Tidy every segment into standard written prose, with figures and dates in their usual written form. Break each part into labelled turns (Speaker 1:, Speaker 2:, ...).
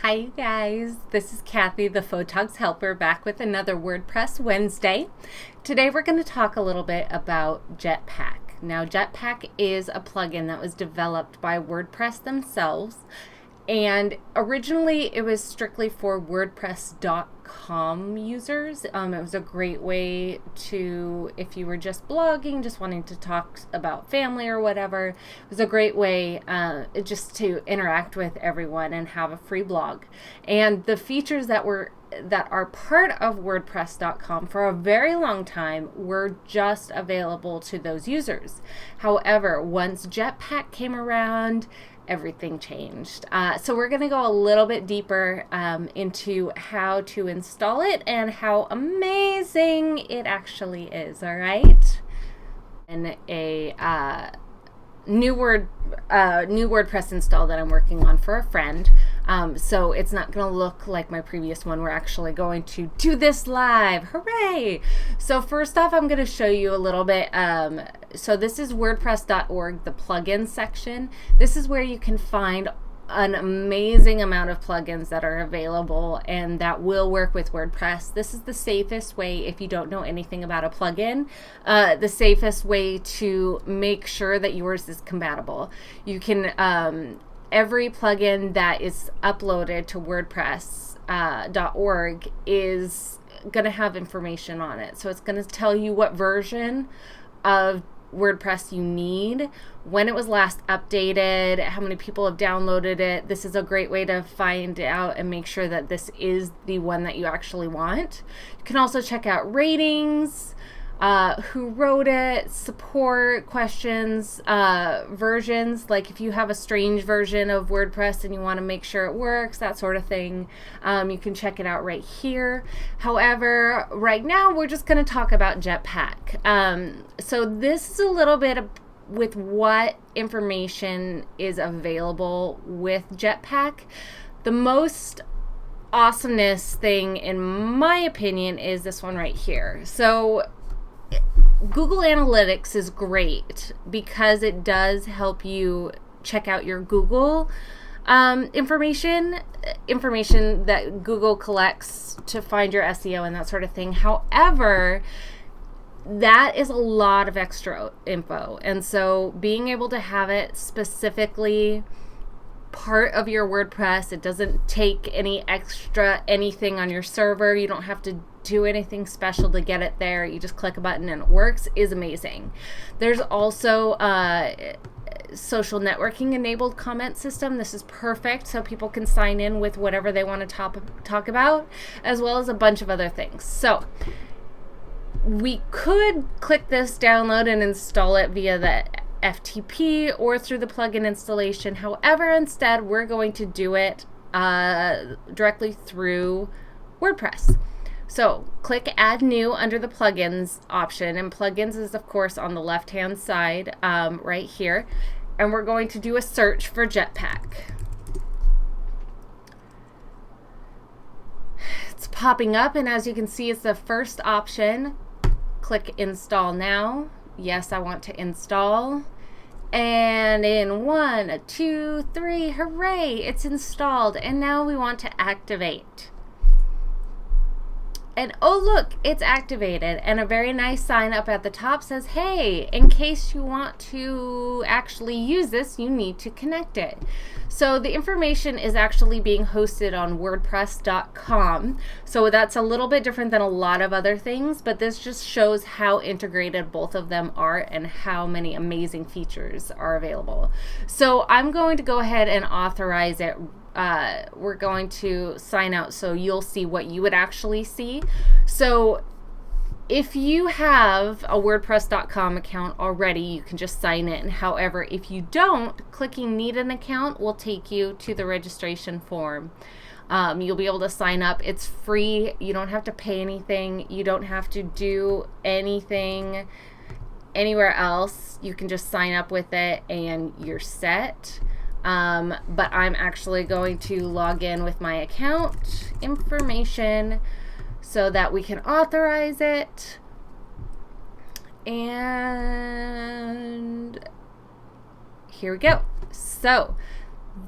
Speaker 1: Hi you guys, this is Kathy, the Photog's helper, back with another WordPress Wednesday. Today we're going to talk a little bit about Jetpack. Now Jetpack is a plugin that was developed by WordPress themselves, and originally it was strictly for WordPress.com users. It was a great way to, if you were just blogging, just wanting to talk about family or whatever, it was a great way just to interact with everyone and have a free blog. And the features that are part of WordPress.com for a very long time were just available to those users. However, once Jetpack came around, everything changed. So we're going to go a little bit deeper into how to install it and how amazing it actually is. All right. And a new WordPress install that I'm working on for a friend. So it's not going to look like my previous one. We're actually going to do this live. Hooray! So first off, I'm going to show you a little bit. So this is WordPress.org, the plugins section. This is where you can find an amazing amount of plugins that are available and that will work with WordPress. This is the safest way, if you don't know anything about a plugin, the safest way to make sure that yours is compatible. You can every plugin that is uploaded to WordPress.org is going to have information on it. So it's going to tell you what version of WordPress you need, when it was last updated, how many people have downloaded it. This is a great way to find out and make sure that this is the one that you actually want. You can also check out ratings, who wrote it, support, questions, versions, like if you have a strange version of WordPress and you want to make sure it works, that sort of thing. You can check it out right here. However, right now we're just going to talk about Jetpack. So this is a little bit with what information is available with Jetpack. The most awesomeness thing, in my opinion, is this one right here. So Google Analytics is great because it does help you check out your Google information that Google collects to find your SEO and that sort of thing. However, that is a lot of extra info, and so being able to have it specifically part of your WordPress, it doesn't take any extra anything on your server. You don't have to do anything special to get it there. You just click a button and it works, is amazing. There's also social networking enabled comment system. This is perfect so people can sign in with whatever they want to talk about, as well as a bunch of other things. So we could click this, download, and install it via the FTP or through the plugin installation. However, instead, we're going to do it directly through WordPress. So click Add New under the Plugins option, and Plugins is, of course, on the left-hand side right here. And we're going to do a search for Jetpack. It's popping up, and as you can see, it's the first option. Click Install Now. Yes, I want to install. And in 1, 2, 3, hooray, it's installed. And now we want to activate. And oh look, it's activated, and a very nice sign up at the top says, hey, in case you want to actually use this, you need to connect it. So the information is actually being hosted on WordPress.com. So that's a little bit different than a lot of other things, but this just shows how integrated both of them are and how many amazing features are available. So I'm going to go ahead and authorize it. We're going to sign out so you'll see what you would actually see. So if you have a WordPress.com account already, you can just sign in. However, if you don't, clicking Need an Account will take you to the registration form. You'll be able to sign up. It's free. You don't have to pay anything. You don't have to do anything anywhere else. You can just sign up with it and you're set. But I'm actually going to log in with my account information so that we can authorize it. And here we go. So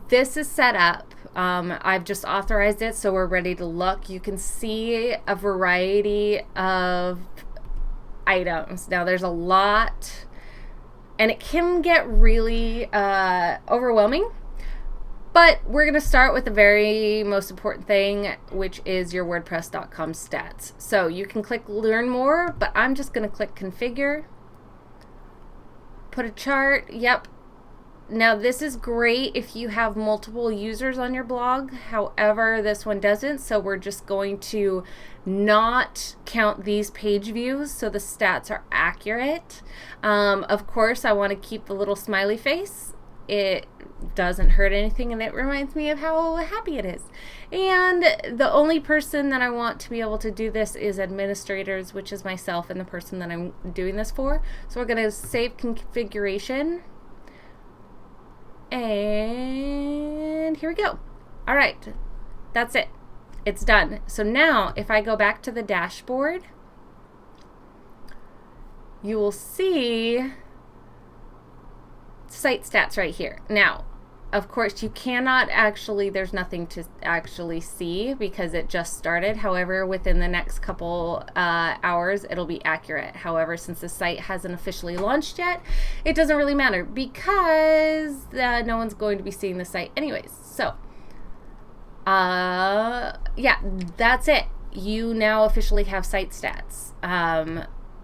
Speaker 1: this is set up I've just authorized it, so we're ready to look. You can see a variety of items. Now there's a lot, and it can get really overwhelming, but we're going to start with the very most important thing, which is your WordPress.com stats. So you can click learn more, but I'm just going to click configure, put a chart. Yep. Now this is great if you have multiple users on your blog. However, this one doesn't, so we're just going to not count these page views so the stats are accurate. Of course, I want to keep the little smiley face. It doesn't hurt anything, and it reminds me of how happy it is. And the only person that I want to be able to do this is administrators, which is myself and the person that I'm doing this for. So we're going to save configuration. And here we go. All right, that's it. It's done. So now if I go back to the dashboard, you will see site stats right here. Now, of course, you cannot actually, there's nothing to actually see because it just started. However, within the next couple hours, it'll be accurate. However, since the site hasn't officially launched yet, it doesn't really matter because no one's going to be seeing the site anyways. So, yeah, that's it. You now officially have site stats.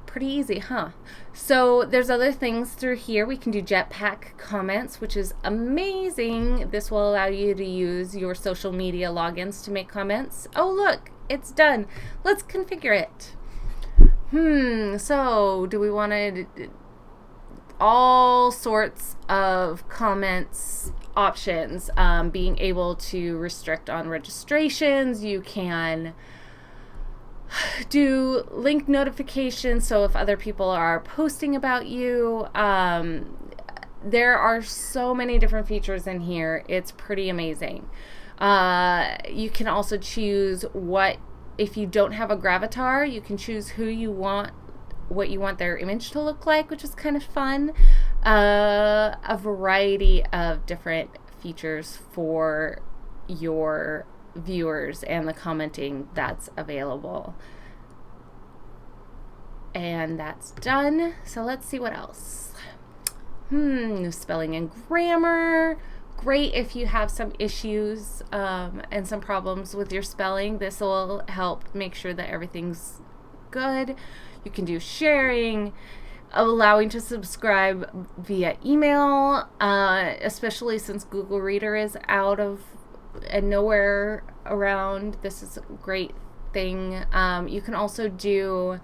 Speaker 1: Pretty easy, huh? So there's other things through here. We can do Jetpack comments, which is amazing. This will allow you to use your social media logins to make comments. Oh, look, it's done. Let's configure it. So do we want to all sorts of comments options, being able to restrict on registrations. You can do link notifications, so if other people are posting about you, there are so many different features in here. It's pretty amazing. You can also choose if you don't have a gravatar, you can choose what you want their image to look like, which is kind of fun. A variety of different features for your viewers and the commenting that's available. And that's done. So let's see what else. Spelling and grammar. Great if you have some issues and some problems with your spelling. This will help make sure that everything's good. You can do sharing, allowing to subscribe via email, especially since Google Reader is out of and nowhere around. This is a great thing. You can also do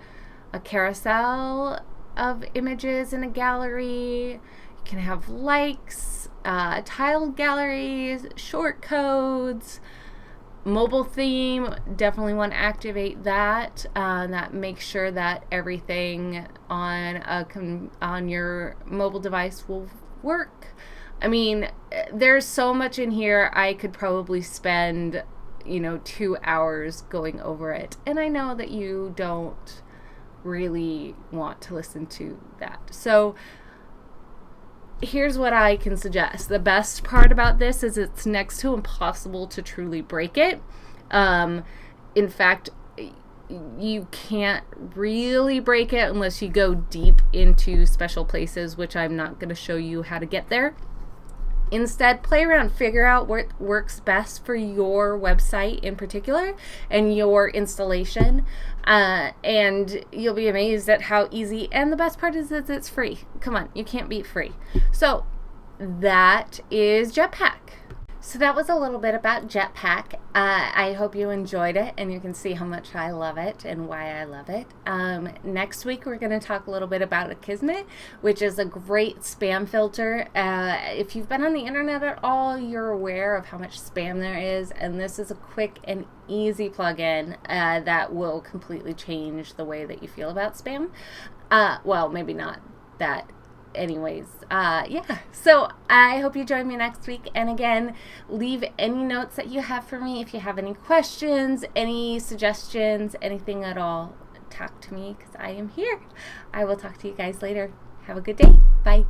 Speaker 1: a carousel of images in a gallery. You can have likes, tiled galleries, short codes, mobile theme. Definitely want to activate that. That makes sure that everything on your mobile device will work. I mean, there's so much in here. I could probably spend, 2 hours going over it. And I know that you don't really want to listen to that. So here's what I can suggest. The best part about this is it's next to impossible to truly break it. In fact, you can't really break it unless you go deep into special places, which I'm not going to show you how to get there. Instead, play around, figure out what works best for your website in particular and your installation, and you'll be amazed at how easy, and the best part is that it's free. Come on, you can't beat free. So that is Jetpack. So that was a little bit about Jetpack. I hope you enjoyed it, and you can see how much I love it and why I love it. Next week, we're going to talk a little bit about Akismet, which is a great spam filter. If you've been on the internet at all, you're aware of how much spam there is, and this is a quick and easy plugin that will completely change the way that you feel about spam. Well, maybe not that. Anyways, yeah, so I hope you join me next week, and again, leave any notes that you have for me. If you have any questions, any suggestions, anything at all, talk to me, because I am here. I will talk to you guys later. Have a good day. Bye.